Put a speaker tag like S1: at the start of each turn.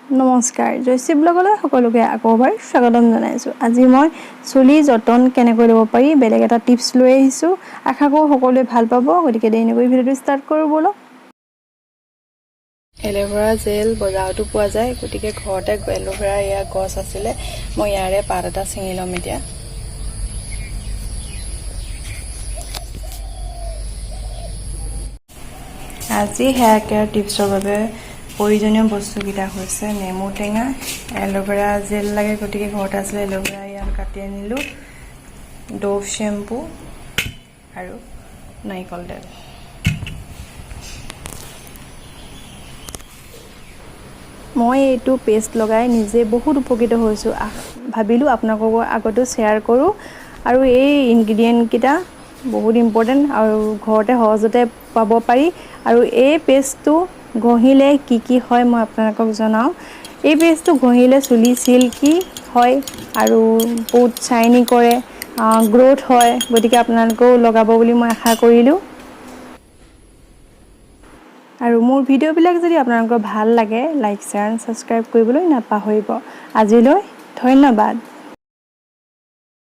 S1: নমস্কাৰ জয়শ্ৰী ব্লগলৈ সকলোকে আকৌ এবাৰ স্বাগতম জনাইছোঁ। আজি মই চুলি যতন কেনেকৈ ল'ব পাৰি বেলেগ এটা টিপছ লৈ আহিছোঁ। আশা কৰোঁ সকলোৱে ভাল পাব, গতিকে দেৰি নকৰি ভিডিঅ'টো ষ্টাৰ্ট কৰোঁ ব'লক। এল'ভেৰা জেল বজাৰতো পোৱা যায়, গতিকে ঘৰতে এল'ভেৰা ইয়াৰ গছ আছিলে, মই ইয়াৰে পাত এটা ছিঙি ল'ম এতিয়া। আজি হেয়াৰ কেয়াৰ টিপছৰ বাবে প্ৰয়োজনীয় বস্তুকেইটা হৈছে নেমু টেঙা, এল'ভেৰা জেল লাগে, গতিকে ঘৰতে আছিলে এল'ভেৰা ইয়াত কাটি আনিলোঁ, ড'ভ শ্বেম্পু আৰু নাৰিকল তেল। মই এইটো পেষ্ট লগাই নিজে বহুত উপকৃত হৈছোঁ, ভাবিলোঁ আপোনালোকৰ আগতো শ্বেয়াৰ কৰোঁ। আৰু এই ইনগ্ৰিডিয়েণ্টকেইটা বহুত ইম্পৰ্টেণ্ট আৰু ঘৰতে সহজতে পাব পাৰি। আৰু এই পেষ্টটো ঘঁহিলে কি হয় মই আপোনালোকক জনাওঁ। এই পেষ্টটো ঘঁহিলে চুলি চিল্কি হয় আৰু বহুত শ্বাইনি কৰে, গ্ৰ'থ হয়, গতিকে আপোনালোকেও লগাব বুলি মই আশা কৰিলোঁ। আৰু মোৰ ভিডিঅ'বিলাক যদি আপোনালোকৰ ভাল লাগে লাইক শ্বেয়াৰ ছাবস্ক্ৰাইব কৰিবলৈ নাপাহৰিব। আজিলৈ ধন্যবাদ।